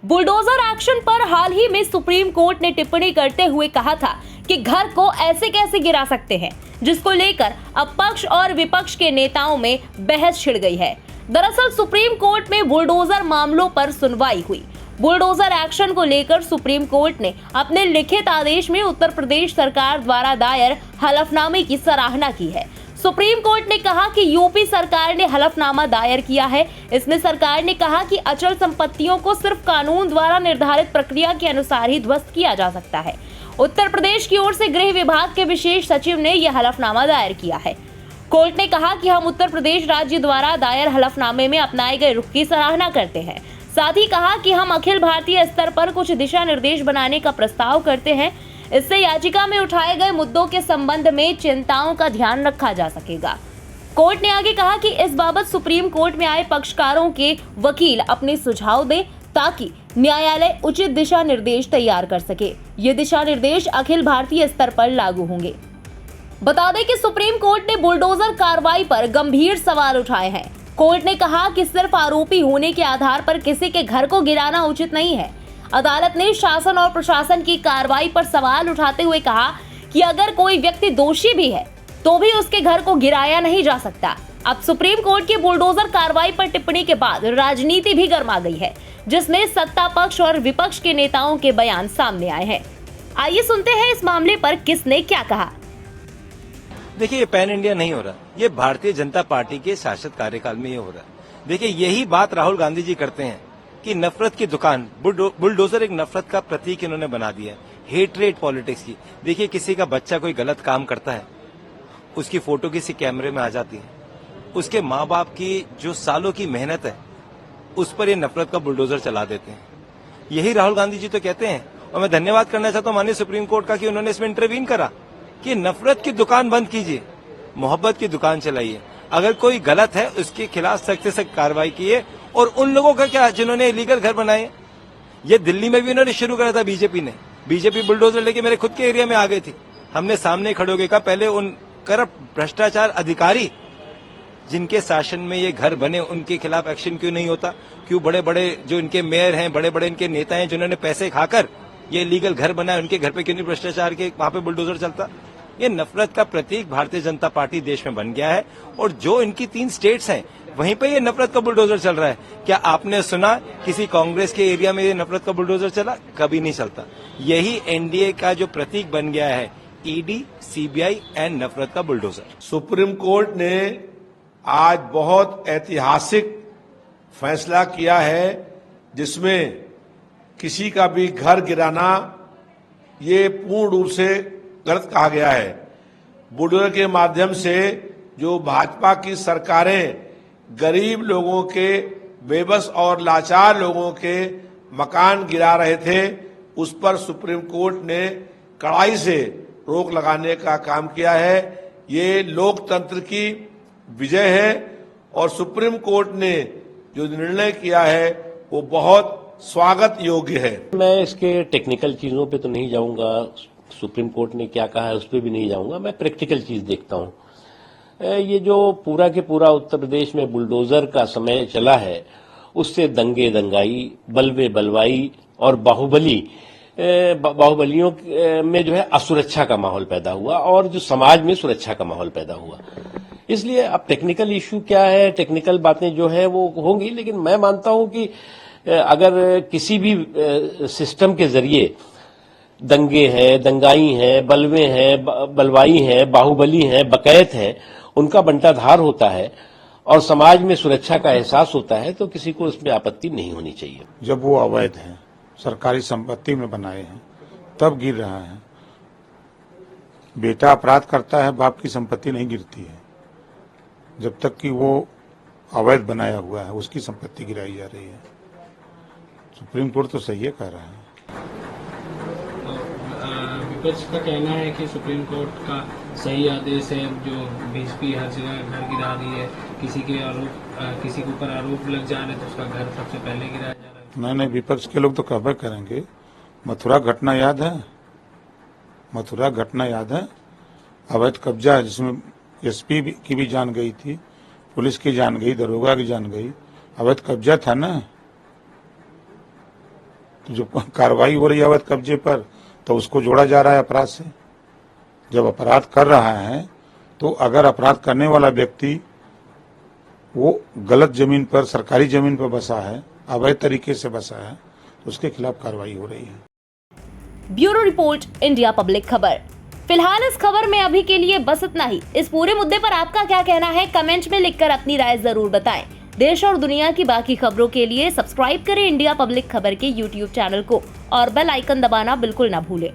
Bulldozer action पर हाल ही में supreme court ने टिप्पणी करते हुए कहा था कि घर को ऐसे कैसे गिरा सकते हैं, जिसको लेकर अब पक्ष और विपक्ष के नेताओं में बहस छिड़ गई है। दरअसल सुप्रीम कोर्ट में बुलडोजर मामलों पर सुनवाई हुई। बुलडोजर एक्शन को लेकर सुप्रीम कोर्ट ने अपने लिखित आदेश में उत्तर प्रदेश सरकार द्वारा दायर हलफनामे की सराहना की है। सुप्रीम कोर्ट ने कहा कि यूपी सरकार ने हलफनामा दायर किया है। इसमें सरकार ने कहा कि अचल संपत्तियों को सिर्फ कानून द्वारा निर्धारित प्रक्रिया के अनुसार ही ध्वस्त किया जा सकता है। उत्तर प्रदेश की ओर से गृह विभाग के विशेष सचिव ने यह हलफनामा दायर किया है। कोर्ट ने कहा कि हम उत्तर प्रदेश राज्य द्वारा दायर हलफनामे में अपनाए गए रुख की सराहना करते हैं। साथ ही कहा कि हम अखिल भारतीय स्तर पर कुछ दिशा निर्देश बनाने का प्रस्ताव करते हैं। इससे याचिका में उठाए गए मुद्दों के संबंध में चिंताओं का ध्यान रखा जा सकेगा। कोर्ट ने आगे कहा कि इस बाबत सुप्रीम कोर्ट में आए पक्षकारों के वकील अपने सुझाव दें ताकि न्यायालय उचित दिशा निर्देश तैयार कर सके। ये दिशा निर्देश अखिल भारतीय स्तर पर लागू होंगे। बता दें कि सुप्रीम कोर्ट ने बुलडोजर कार्रवाई पर गंभीर सवाल उठाए हैं। कोर्ट ने कहा कि सिर्फ आरोपी होने के आधार पर किसी के घर को गिराना उचित नहीं है। अदालत ने शासन और प्रशासन की कार्रवाई पर सवाल उठाते हुए कहा कि अगर कोई व्यक्ति दोषी भी है तो भी उसके घर को गिराया नहीं जा सकता। अब सुप्रीम कोर्ट की बुलडोजर कार्रवाई पर टिप्पणी के बाद राजनीति भी गर्मा गई है, जिसमें सत्ता पक्ष और विपक्ष के नेताओं के बयान सामने आए हैं। आइए सुनते हैं इस मामले पर किसने क्या कहा। देखिए, ये पैन इंडिया नहीं हो रहा, ये भारतीय जनता पार्टी के शासक कार्यकाल में ये हो रहा है। देखिए, यही बात राहुल गांधी जी करते हैं कि नफरत की दुकान, बुलडोजर एक नफरत का प्रतीक इन्होंने बना दिया है, हेटरेट पॉलिटिक्स की। देखिए, किसी का बच्चा कोई गलत काम करता है, उसकी फोटो किसी कैमरे में आ जाती है, उसके माँ बाप की जो सालों की मेहनत है उस पर ये नफरत का बुलडोजर चला देते हैं। यही राहुल गांधी जी तो कहते हैं। और मैं धन्यवाद करना चाहता हूँ माननीय सुप्रीम कोर्ट का कि उन्होंने इसमें इंटरवीन करा कि नफरत की दुकान बंद कीजिए, मोहब्बत की दुकान चलाइए। अगर कोई गलत है उसके खिलाफ सख्त से सख्त कार्रवाई कीजिए। और उन लोगों का क्या जिन्होंने इलीगल घर बनाए, ये दिल्ली में भी उन्होंने शुरू करा था बीजेपी ने। बीजेपी बुलडोजर लेके मेरे खुद के एरिया में आ गई थी। हमने सामने खड़े होकर कहा पहले उन करप्ट भ्रष्टाचार अधिकारी जिनके शासन में ये घर बने उनके खिलाफ एक्शन क्यों नहीं होता? क्यों बड़े बड़े जो इनके मेयर हैं, बड़े बड़े इनके नेता हैं जिन्होंने पैसे खाकर ये लीगल घर बनाए, उनके घर पे क्यों नहीं भ्रष्टाचार के वहां पे बुलडोजर चलता? ये नफरत का प्रतीक भारतीय जनता पार्टी देश में बन गया है। और जो इनकी 3 स्टेट्स हैं वहीं पे ये नफरत का बुलडोजर चल रहा है। क्या आपने सुना किसी कांग्रेस के एरिया में ये नफरत का बुलडोजर चला? कभी नहीं चलता। यही एनडीए का जो प्रतीक बन गया है, ईडी, सीबीआई एंड नफरत का बुलडोजर। सुप्रीम कोर्ट ने आज बहुत ऐतिहासिक फैसला किया है, जिसमें किसी का भी घर गिराना ये पूर्ण रूप से गलत कहा गया है। बुलडोजर के माध्यम से जो भाजपा की सरकारें गरीब लोगों के, बेबस और लाचार लोगों के मकान गिरा रहे थे, उस पर सुप्रीम कोर्ट ने कड़ाई से रोक लगाने का काम किया है। ये लोकतंत्र की विजय है और सुप्रीम कोर्ट ने जो निर्णय किया है वो बहुत स्वागत योग्य है। मैं इसके टेक्निकल चीजों पे तो नहीं जाऊंगा, सुप्रीम कोर्ट ने क्या कहा है उस पर भी नहीं जाऊंगा। मैं प्रैक्टिकल चीज देखता हूं। ये जो पूरा के पूरा उत्तर प्रदेश में बुलडोजर का समय चला है, उससे दंगे दंगाई, बलवे बलवाई और बाहुबलियों में जो है असुरक्षा का माहौल पैदा हुआ और जो समाज में सुरक्षा का माहौल पैदा हुआ। इसलिए अब टेक्निकल इश्यू क्या है, टेक्निकल बातें जो है वो होंगी, लेकिन मैं मानता हूं कि अगर किसी भी सिस्टम के जरिए दंगे हैं, दंगाई हैं, बलवे हैं, बलवाई हैं, बाहुबली हैं, बकैत हैं, उनका बंटाधार होता है और समाज में सुरक्षा का एहसास होता है, तो किसी को इसमें आपत्ति नहीं होनी चाहिए। जब वो अवैध हैं, सरकारी संपत्ति में बनाए हैं, तब गिर रहा है। बेटा अपराध करता है, बाप की संपत्ति नहीं गिरती है। जब तक कि वो अवैध बनाया हुआ है, उसकी संपत्ति गिराई जा रही है। सुप्रीम कोर्ट तो सही है कह रहा है। विपक्ष का कहना है कि सुप्रीम कोर्ट का सही आदेश है, जो बीजेपी हर जगह घर गिरा रही है, किसी के ऊपर आरोप लग जा रहे तो उसका घर सबसे पहले गिराया जा रहा है। नहीं, विपक्ष के लोग तो कहबे करेंगे। मथुरा घटना याद है? मथुरा घटना याद है? अवैध कब्जा है जिसमें एसपी की भी जान गई थी, पुलिस की जान गई, दरोगा की जान गई। अवैध कब्जा था ना। तो जो कार्रवाई हो रही है अवैध कब्जे पर तो उसको जोड़ा जा रहा है अपराध से। जब अपराध कर रहा है तो अगर अपराध करने वाला व्यक्ति वो गलत जमीन पर, सरकारी जमीन पर बसा है, अवैध तरीके से बसा है, तो उसके खिलाफ कार्रवाई हो रही है। ब्यूरो रिपोर्ट, इंडिया पब्लिक खबर। फिलहाल इस खबर में अभी के लिए बस इतना ही। इस पूरे मुद्दे पर आपका क्या कहना है, कमेंट में लिखकर अपनी राय जरूर बताएं। देश और दुनिया की बाकी खबरों के लिए सब्सक्राइब करें इंडिया पब्लिक खबर के YouTube चैनल को और बेल आइकन दबाना बिल्कुल ना भूलें।